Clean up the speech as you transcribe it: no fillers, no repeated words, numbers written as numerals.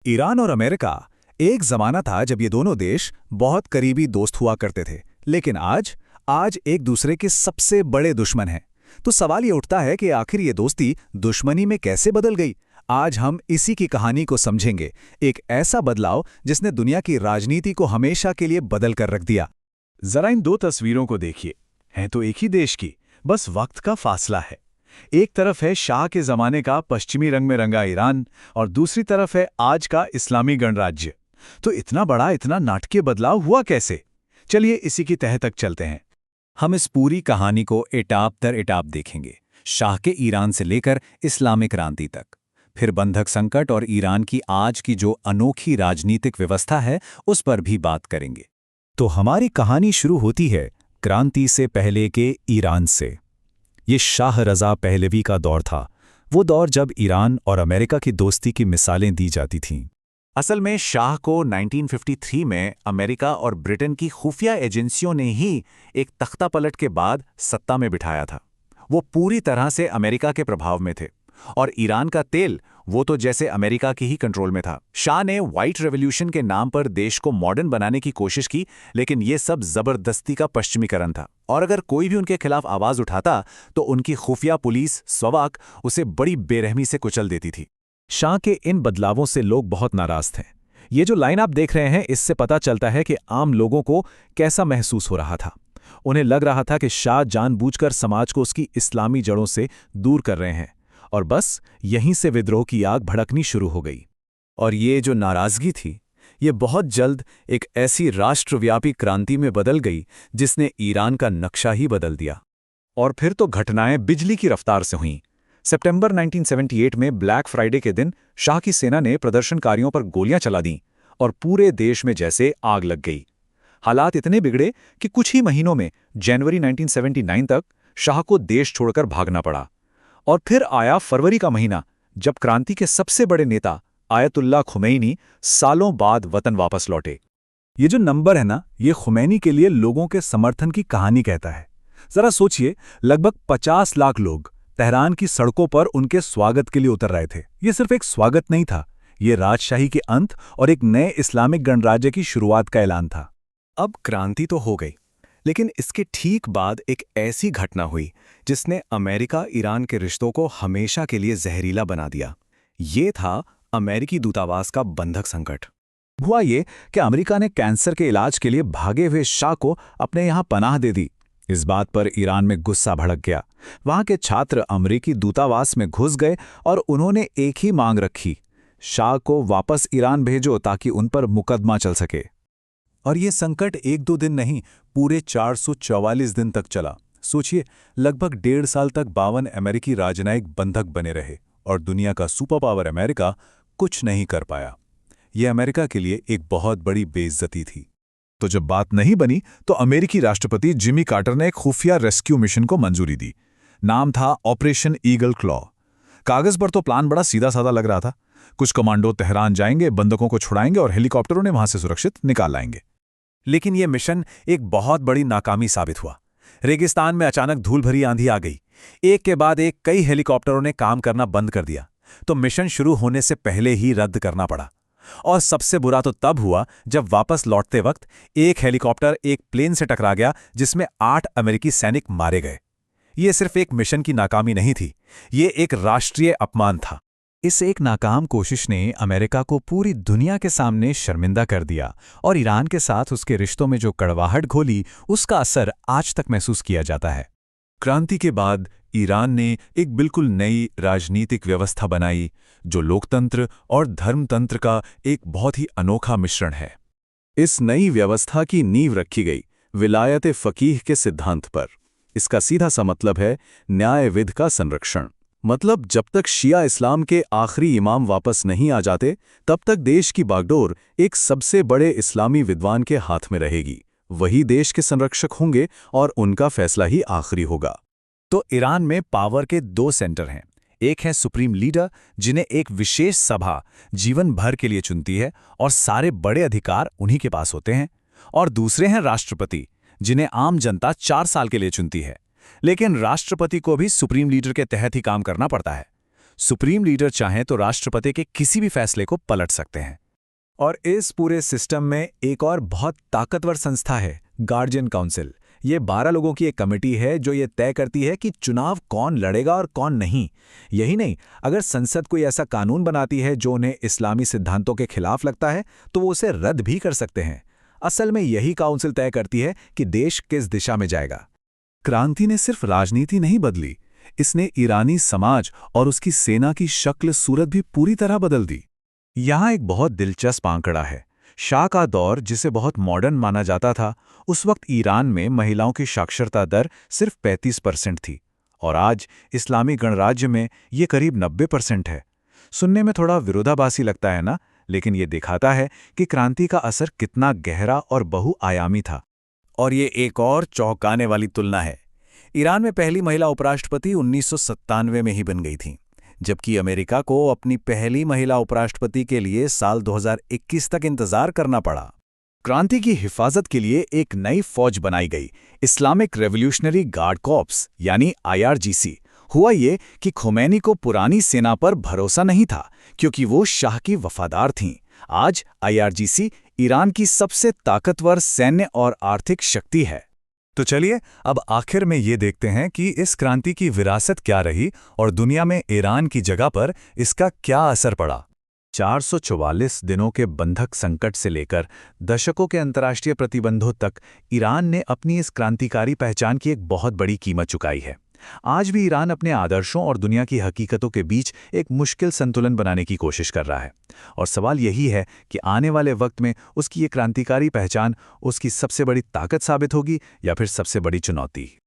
Iran और America, एक जमाना था जब ये दोनों देश बहुत करीबी दोस्त हुआ करते थे। लेकिन आज एक दूसरे के सबसे बड़े दुश्मन हैं। तो सवाल ये उठता है कि आखिर ये दोस्ती दुश्मनी में कैसे बदल गई। आज हम इसी की कहानी को समझेंगे, एक ऐसा बदलाव जिसने दुनिया की राजनीति को हमेशा के लिए बदल कर रख दिया। जरा इन दो तस्वीरों को देखिए, हैं तो एक ही देश की, बस वक्त का फासला है। एक तरफ है शाह के जमाने का पश्चिमी रंग में रंगा ईरान और दूसरी तरफ है आज का इस्लामी गणराज्य। तो इतना बड़ा, इतना नाटकीय बदलाव हुआ कैसे? चलिए इसी की तह तक चलते हैं। हम इस पूरी कहानी को एटाप दर एटाप देखेंगे, शाह के ईरान से लेकर इस्लामिक क्रांति तक। फिर बंधक संकट और ईरान की आज की जो अनोखी राजनीतिक व्यवस्था है, उस पर भी बात करेंगे। तो हमारी कहानी शुरू होती है क्रांति से पहले के ईरान से। ये शाह रज़ा पहलवी का दौर था, वो दौर जब ईरान और अमेरिका की दोस्ती की मिसालें दी जाती थीं। असल में शाह को 1953 में अमेरिका और ब्रिटेन की खुफिया एजेंसियों ने ही एक तख्तापलट के बाद सत्ता में बिठाया था। वो पूरी तरह से अमेरिका के प्रभाव में थे और ईरान का तेल, वो तो जैसे अमेरिका की ही कंट्रोल में था। शाह ने व्हाइट रेवोल्यूशन के नाम पर देश को मॉडर्न बनाने की कोशिश की, लेकिन ये सब जबरदस्ती का पश्चिमीकरण था। और अगर कोई भी उनके खिलाफ आवाज उठाता तो उनकी खुफिया पुलिस सवाक उसे बड़ी बेरहमी से कुचल देती थी। शाह के इन बदलावों से लोग बहुत नाराज थे। ये जो लाइन आप देख रहे हैं, इससे पता चलता है कि आम लोगों को कैसा महसूस हो रहा था। उन्हें लग रहा था कि शाह जानबूझकर समाज को उसकी इस्लामी जड़ों से दूर कर रहे हैं, और बस यहीं से विद्रोह की आग भड़कनी शुरू हो गई। और ये जो नाराजगी थी, ये बहुत जल्द एक ऐसी राष्ट्रव्यापी क्रांति में बदल गई जिसने ईरान का नक्शा ही बदल दिया। और फिर तो घटनाएं बिजली की रफ्तार से हुईं। सितंबर 1978 में ब्लैक फ्राइडे के दिन शाह की सेना ने प्रदर्शनकारियों पर गोलियां चला दीं और पूरे देश में जैसे आग लग गई। हालात इतने बिगड़े कि कुछ ही महीनों में जनवरी 1979 तक शाह को देश छोड़कर भागना पड़ा। और फिर आया फरवरी का महीना, जब क्रांति के सबसे बड़े नेता आयतुल्लाह खुमैनी सालों बाद वतन वापस लौटे। ये जो नंबर है ना, ये खुमैनी के लिए लोगों के समर्थन की कहानी कहता है। जरा सोचिए, लगभग 50 लाख लोग तेहरान की सड़कों पर उनके स्वागत के लिए उतर रहे थे। ये सिर्फ एक स्वागत नहीं था, ये राजशाही के अंत और एक नए इस्लामिक गणराज्य की शुरुआत का ऐलान था। अब क्रांति तो हो गई, लेकिन इसके ठीक बाद एक ऐसी घटना हुई जिसने अमेरिका ईरान के रिश्तों को हमेशा के लिए जहरीला बना दिया। ये था अमेरिकी दूतावास का बंधक संकट। हुआ ये कि अमेरिका ने कैंसर के इलाज के लिए भागे हुए शाह को अपने यहाँ पनाह दे दी। इस बात पर ईरान में गुस्सा भड़क गया। वहां के छात्र अमेरिकी दूतावास में घुस गए और उन्होंने एक ही मांग रखी, शाह को वापस ईरान भेजो ताकि उन पर मुकदमा चल सके। और ये संकट एक दो दिन नहीं, पूरे 444 दिन तक चला। सोचिए, लगभग 1.5 साल तक 52 अमेरिकी राजनयिक बंधक बने रहे और दुनिया का सुपर पावर अमेरिका कुछ नहीं कर पाया। यह अमेरिका के लिए एक बहुत बड़ी बेइज्जती थी। तो जब बात नहीं बनी तो अमेरिकी राष्ट्रपति जिमी कार्टर ने एक खुफिया रेस्क्यू मिशन को मंजूरी दी। नाम था ऑपरेशन ईगल क्लॉ। कागज पर तो प्लान बड़ा सीधा साधा लग रहा था। कुछ कमांडो तेहरान जाएंगे, बंधकों को छुड़ाएंगे और हेलीकॉप्टरों ने वहां से सुरक्षित निकाल लाएंगे। लेकिन यह मिशन एक बहुत बड़ी नाकामी साबित हुआ। रेगिस्तान में अचानक धूल भरी आंधी आ गई। एक के बाद एक कई हेलीकॉप्टरों ने काम करना बंद कर दिया, तो मिशन शुरू होने से पहले ही रद्द करना पड़ा। और सबसे बुरा तो तब हुआ जब वापस लौटते वक्त एक हेलीकॉप्टर एक प्लेन से टकरा गया जिसमें 8 अमेरिकी सैनिक मारे गए। ये सिर्फ एक मिशन की नाकामी नहीं थी, ये एक राष्ट्रीय अपमान था। इस एक नाकाम कोशिश ने अमेरिका को पूरी दुनिया के सामने शर्मिंदा कर दिया और ईरान के साथ उसके रिश्तों में जो कड़वाहट घोली, उसका असर आज तक महसूस किया जाता है। क्रांति के बाद ईरान ने एक बिल्कुल नई राजनीतिक व्यवस्था बनाई, जो लोकतंत्र और धर्मतंत्र का एक बहुत ही अनोखा मिश्रण है। इस नई व्यवस्था की नींव रखी गई विलायत फकीह के सिद्धांत पर। इसका सीधा सा मतलब है न्याय विधि का संरक्षण। मतलब जब तक शिया इस्लाम के आखिरी इमाम वापस नहीं आ जाते, तब तक देश की बागडोर एक सबसे बड़े इस्लामी विद्वान के हाथ में रहेगी। वही देश के संरक्षक होंगे और उनका फैसला ही आखिरी होगा। तो ईरान में पावर के 2 सेंटर हैं। एक है सुप्रीम लीडर, जिन्हें एक विशेष सभा जीवन भर के लिए चुनती है और सारे बड़े अधिकार उन्हीं के पास होते हैं। और दूसरे हैं राष्ट्रपति, जिन्हें आम जनता 4 साल के लिए चुनती है। लेकिन राष्ट्रपति को भी सुप्रीम लीडर के तहत ही काम करना पड़ता है। सुप्रीम लीडर चाहें तो राष्ट्रपति के किसी भी फैसले को पलट सकते हैं। और इस पूरे सिस्टम में एक और बहुत ताकतवर संस्था है, गार्जियन काउंसिल। ये 12 लोगों की एक कमेटी है जो ये तय करती है कि चुनाव कौन लड़ेगा और कौन नहीं। यही नहीं, अगर संसद कोई ऐसा कानून बनाती है जो उन्हें इस्लामी सिद्धांतों के खिलाफ लगता है तो वो उसे रद्द भी कर सकते हैं। असल में यही काउंसिल तय करती है कि देश किस दिशा में जाएगा। क्रांति ने सिर्फ राजनीति नहीं बदली, इसने ईरानी समाज और उसकी सेना की शक्ल सूरत भी पूरी तरह बदल दी। यहाँ एक बहुत दिलचस्प आंकड़ा है। शाह का दौर, जिसे बहुत मॉडर्न माना जाता था, उस वक्त ईरान में महिलाओं की साक्षरता दर सिर्फ 35% थी और आज इस्लामी गणराज्य में ये करीब 90% है। सुनने में थोड़ा विरोधाभासी लगता है ना, लेकिन ये दिखाता है कि क्रांति का असर कितना गहरा और बहुआयामी था। और ये एक और चौंकाने वाली तुलना है। ईरान में पहली महिला उपराष्ट्रपति 1997 में ही बन गई थी, जबकि अमेरिका को अपनी पहली महिला उपराष्ट्रपति के लिए साल 2021 तक इंतजार करना पड़ा। क्रांति की हिफाजत के लिए एक नई फौज बनाई गई, इस्लामिक रेवोल्यूशनरी गार्ड कॉर्प्स यानी IRGC। हुआ ये कि खोमैनी को पुरानी सेना पर भरोसा नहीं था, क्योंकि वो शाह की वफादार थीं। आज IRGC ईरान की सबसे ताकतवर सैन्य और आर्थिक शक्ति है। तो चलिए अब आखिर में ये देखते हैं कि इस क्रांति की विरासत क्या रही और दुनिया में ईरान की जगह पर इसका क्या असर पड़ा। 444 दिनों के बंधक संकट से लेकर दशकों के अंतर्राष्ट्रीय प्रतिबंधों तक ईरान ने अपनी इस क्रांतिकारी पहचान की एक बहुत बड़ी कीमत चुकाई है। आज भी ईरान अपने आदर्शों और दुनिया की हकीकतों के बीच एक मुश्किल संतुलन बनाने की कोशिश कर रहा है। और सवाल यही है कि आने वाले वक्त में उसकी ये क्रांतिकारी पहचान उसकी सबसे बड़ी ताकत साबित होगी या फिर सबसे बड़ी चुनौती।